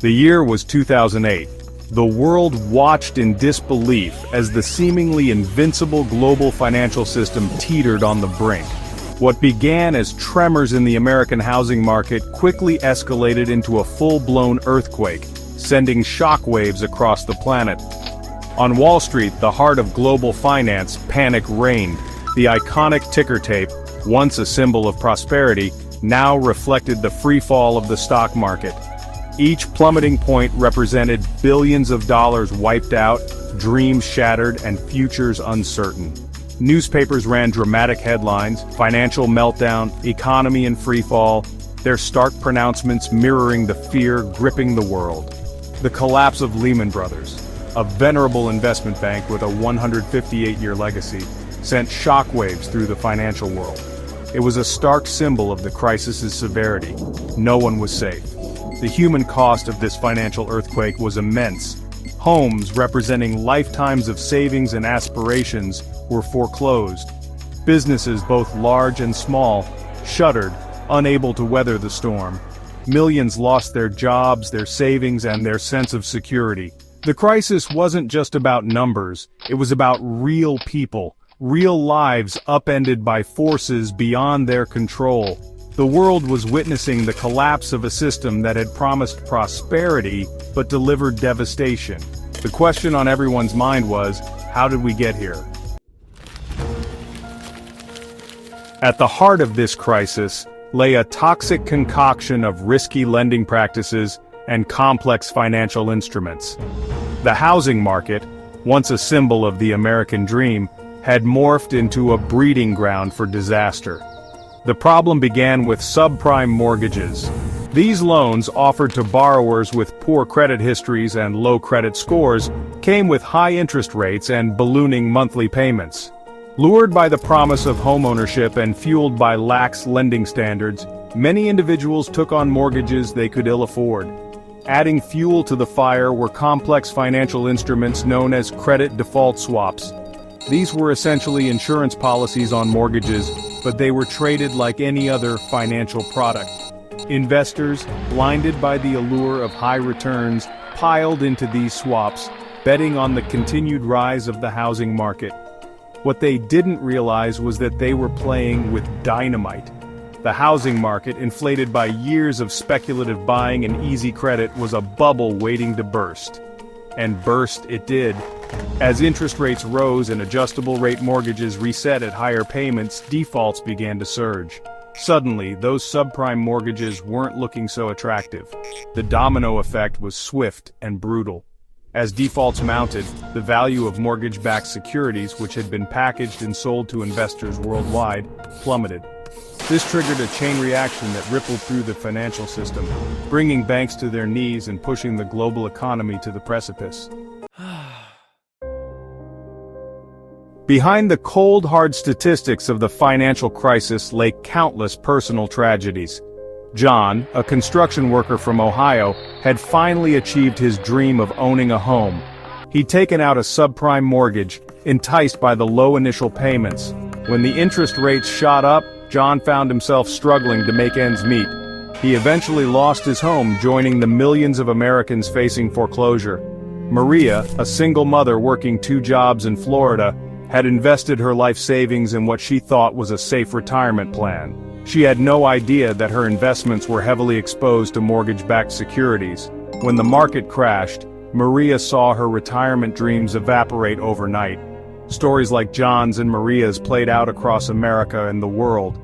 The year was 2008. The world watched in disbelief as the seemingly invincible global financial system teetered on the brink. What began as tremors in the American housing market quickly escalated into a full-blown earthquake, sending shockwaves across the planet. On Wall Street, the heart of global finance, panic reigned. The iconic ticker tape, once a symbol of prosperity, now reflected the free fall of the stock market. Each plummeting point represented billions of dollars wiped out, dreams shattered, and futures uncertain. Newspapers ran dramatic headlines: financial meltdown, economy in free fall, their stark pronouncements mirroring the fear gripping the world. The collapse of Lehman Brothers, a venerable investment bank with a 158-year legacy, sent shockwaves through the financial world. It was a stark symbol of the crisis's severity. No one was safe. The human cost of this financial earthquake was immense. Homes representing lifetimes of savings and aspirations were foreclosed. Businesses, both large and small, shuttered, unable to weather the storm. Millions lost their jobs, their savings, and their sense of security. The crisis wasn't just about numbers, it was about real people, real lives upended by forces beyond their control. The world was witnessing the collapse of a system that had promised prosperity but delivered devastation. The question on everyone's mind was, how did we get here? At the heart of this crisis lay a toxic concoction of risky lending practices and complex financial instruments. The housing market, once a symbol of the American dream, had morphed into a breeding ground for disaster. The problem began with subprime mortgages. These loans, offered to borrowers with poor credit histories and low credit scores, came with high interest rates and ballooning monthly payments. Lured by the promise of homeownership and fueled by lax lending standards, many individuals took on mortgages they could ill afford. Adding fuel to the fire were complex financial instruments known as credit default swaps. These were essentially insurance policies on mortgages, but they were traded like any other financial product. Investors, blinded by the allure of high returns, piled into these swaps, betting on the continued rise of the housing market. What they didn't realize was that they were playing with dynamite. The housing market, inflated by years of speculative buying and easy credit, was a bubble waiting to burst. And burst it did. As interest rates rose and adjustable-rate mortgages reset at higher payments, defaults began to surge. Suddenly, those subprime mortgages weren't looking so attractive. The domino effect was swift and brutal. As defaults mounted, the value of mortgage-backed securities, which had been packaged and sold to investors worldwide, plummeted. This triggered a chain reaction that rippled through the financial system, bringing banks to their knees and pushing the global economy to the precipice. Behind the cold, hard statistics of the financial crisis lay countless personal tragedies. John, a construction worker from Ohio, had finally achieved his dream of owning a home. He'd taken out a subprime mortgage, enticed by the low initial payments. When the interest rates shot up, John found himself struggling to make ends meet. He eventually lost his home, joining the millions of Americans facing foreclosure. Maria, a single mother working 2 jobs in Florida, had invested her life savings in what she thought was a safe retirement plan. She had no idea that her investments were heavily exposed to mortgage-backed securities. When the market crashed, Maria saw her retirement dreams evaporate overnight. Stories like John's and Maria's played out across America and the world.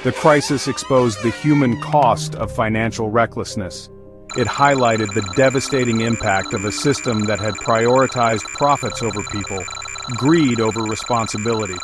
The crisis exposed the human cost of financial recklessness. It highlighted the devastating impact of a system that had prioritized profits over people, greed over responsibility.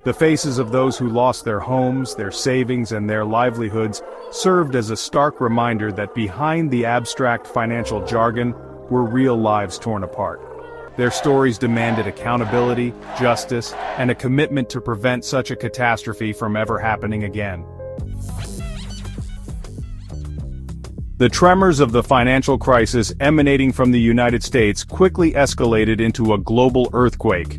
The faces of those who lost their homes, their savings, and their livelihoods served as a stark reminder that behind the abstract financial jargon were real lives torn apart. Their stories demanded accountability, justice, and a commitment to prevent such a catastrophe from ever happening again. The tremors of the financial crisis emanating from the United States quickly escalated into a global earthquake.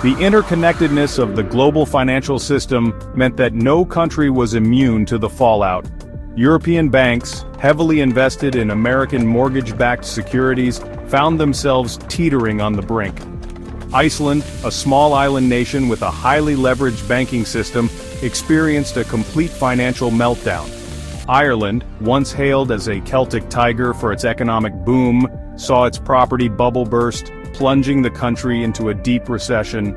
The interconnectedness of the global financial system meant that no country was immune to the fallout. European banks, heavily invested in American mortgage-backed securities, found themselves teetering on the brink. Iceland, a small island nation with a highly leveraged banking system, experienced a complete financial meltdown. Ireland, once hailed as a Celtic tiger for its economic boom, saw its property bubble burst, plunging the country into a deep recession.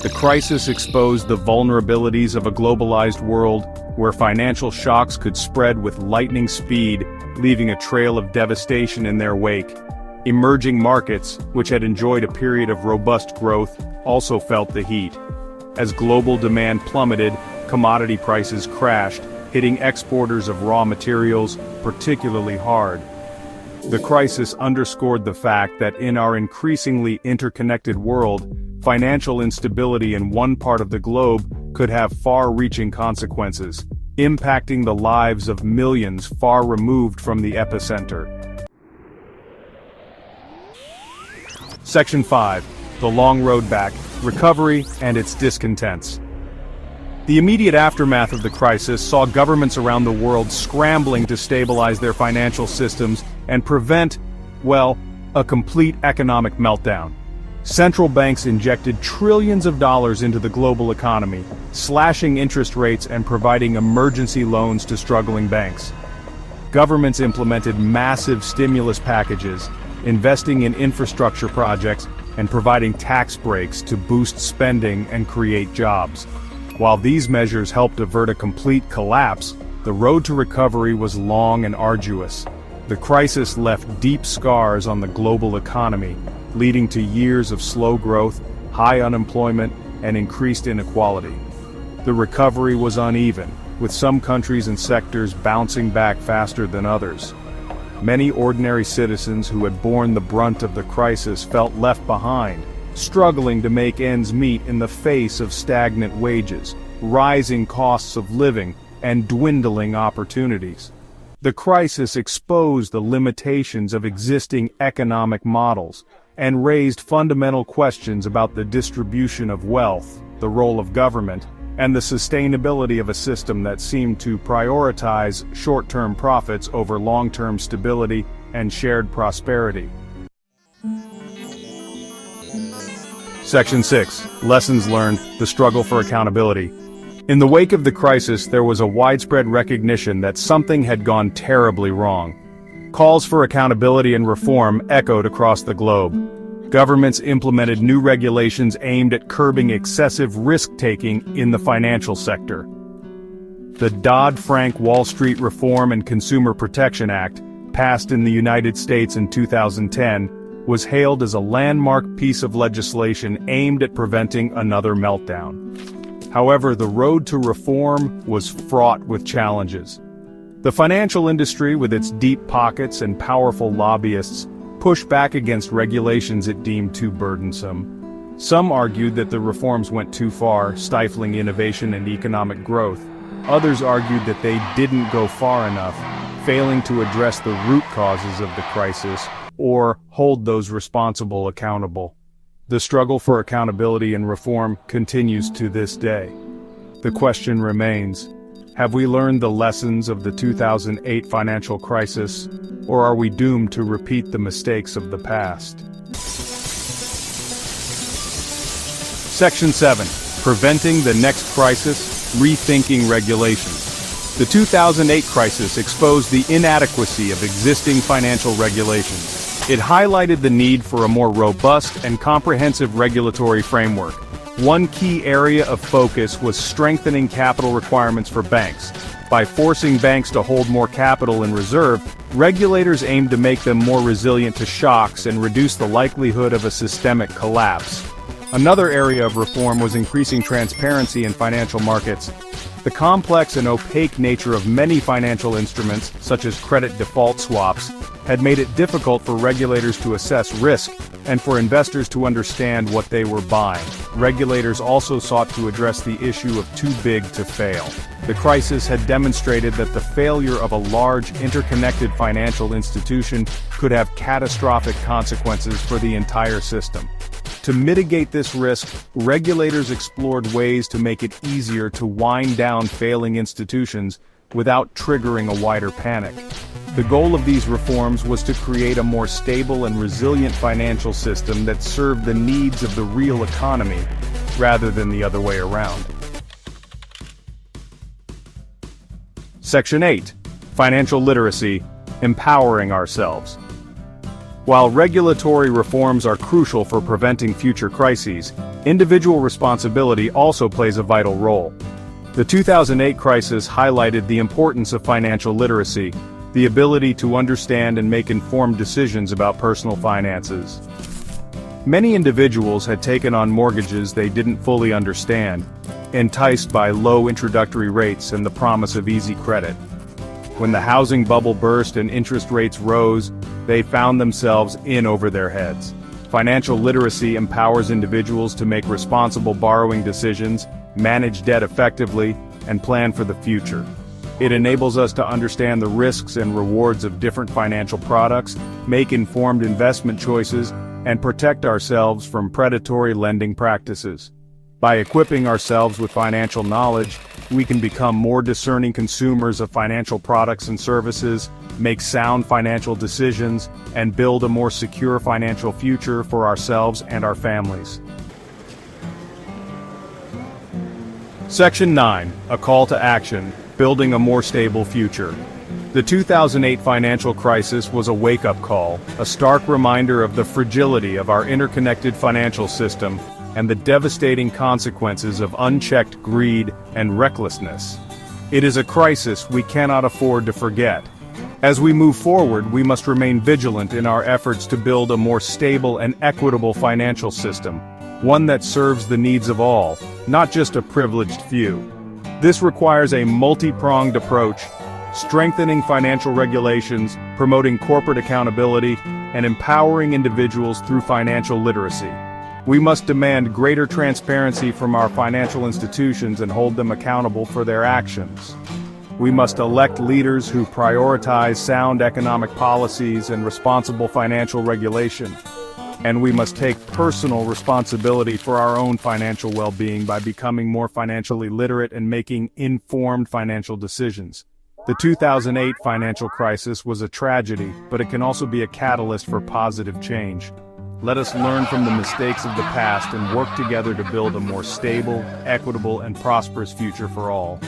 The crisis exposed the vulnerabilities of a globalized world, where financial shocks could spread with lightning speed, leaving a trail of devastation in their wake. Emerging markets, which had enjoyed a period of robust growth, also felt the heat. As global demand plummeted, commodity prices crashed, hitting exporters of raw materials particularly hard. The crisis underscored the fact that in our increasingly interconnected world, financial instability in one part of the globe could have far-reaching consequences, impacting the lives of millions far removed from the epicenter. Section 5. The Long Road Back, Recovery and Its Discontents. The immediate aftermath of the crisis saw governments around the world scrambling to stabilize their financial systems and prevent, well, a complete economic meltdown. Central banks injected trillions of dollars into the global economy, slashing interest rates and providing emergency loans to struggling banks. Governments implemented massive stimulus packages, investing in infrastructure projects and providing tax breaks to boost spending and create jobs. While these measures helped avert a complete collapse, the road to recovery was long and arduous. The crisis left deep scars on the global economy, leading to years of slow growth, high unemployment, and increased inequality. The recovery was uneven, with some countries and sectors bouncing back faster than others. Many ordinary citizens who had borne the brunt of the crisis felt left behind, struggling to make ends meet in the face of stagnant wages, rising costs of living, and dwindling opportunities. The crisis exposed the limitations of existing economic models and raised fundamental questions about the distribution of wealth, the role of government, and the sustainability of a system that seemed to prioritize short-term profits over long-term stability and shared prosperity. Section 6. Lessons Learned, the Struggle for Accountability. In the wake of the crisis, there was a widespread recognition that something had gone terribly wrong. Calls for accountability and reform echoed across the globe. Governments implemented new regulations aimed at curbing excessive risk-taking in the financial sector. The Dodd-Frank Wall Street Reform and Consumer Protection Act, passed in the United States in 2010, was hailed as a landmark piece of legislation aimed at preventing another meltdown. However, the road to reform was fraught with challenges. The financial industry, with its deep pockets and powerful lobbyists, pushed back against regulations it deemed too burdensome. Some argued that the reforms went too far, stifling innovation and economic growth. Others argued that they didn't go far enough, failing to address the root causes of the crisis or hold those responsible accountable. The struggle for accountability and reform continues to this day. The question remains, have we learned the lessons of the 2008 financial crisis, or are we doomed to repeat the mistakes of the past? Section 7. Preventing the Next Crisis, Rethinking Regulations. The 2008 crisis exposed the inadequacy of existing financial regulations. It highlighted the need for a more robust and comprehensive regulatory framework. One key area of focus was strengthening capital requirements for banks. By forcing banks to hold more capital in reserve, regulators aimed to make them more resilient to shocks and reduce the likelihood of a systemic collapse. Another area of reform was increasing transparency in financial markets. The complex and opaque nature of many financial instruments, such as credit default swaps, had made it difficult for regulators to assess risk and for investors to understand what they were buying. Regulators also sought to address the issue of too big to fail. The crisis had demonstrated that the failure of a large, interconnected financial institution could have catastrophic consequences for the entire system. To mitigate this risk, regulators explored ways to make it easier to wind down failing institutions, without triggering a wider panic. The goal of these reforms was to create a more stable and resilient financial system that served the needs of the real economy, rather than the other way around. Section 8. Financial Literacy, Empowering Ourselves. While regulatory reforms are crucial for preventing future crises, individual responsibility also plays a vital role. The 2008 crisis highlighted the importance of financial literacy, the ability to understand and make informed decisions about personal finances. Many individuals had taken on mortgages they didn't fully understand, enticed by low introductory rates and the promise of easy credit. When the housing bubble burst and interest rates rose, they found themselves in over their heads. Financial literacy empowers individuals to make responsible borrowing decisions, manage debt effectively, and plan for the future. It enables us to understand the risks and rewards of different financial products, make informed investment choices, and protect ourselves from predatory lending practices. By equipping ourselves with financial knowledge, we can become more discerning consumers of financial products and services, make sound financial decisions, and build a more secure financial future for ourselves and our families. Section 9. A Call to Action, Building a More Stable Future. The 2008 financial crisis was a wake-up call, a stark reminder of the fragility of our interconnected financial system and the devastating consequences of unchecked greed and recklessness. It is a crisis we cannot afford to forget. As we move forward, we must remain vigilant in our efforts to build a more stable and equitable financial system, one that serves the needs of all, not just a privileged few. This requires a multi-pronged approach, strengthening financial regulations, promoting corporate accountability, and empowering individuals through financial literacy. We must demand greater transparency from our financial institutions and hold them accountable for their actions. We must elect leaders who prioritize sound economic policies and responsible financial regulation. And we must take personal responsibility for our own financial well-being by becoming more financially literate and making informed financial decisions. The 2008 financial crisis was a tragedy, but it can also be a catalyst for positive change. Let us learn from the mistakes of the past and work together to build a more stable, equitable, and prosperous future for all.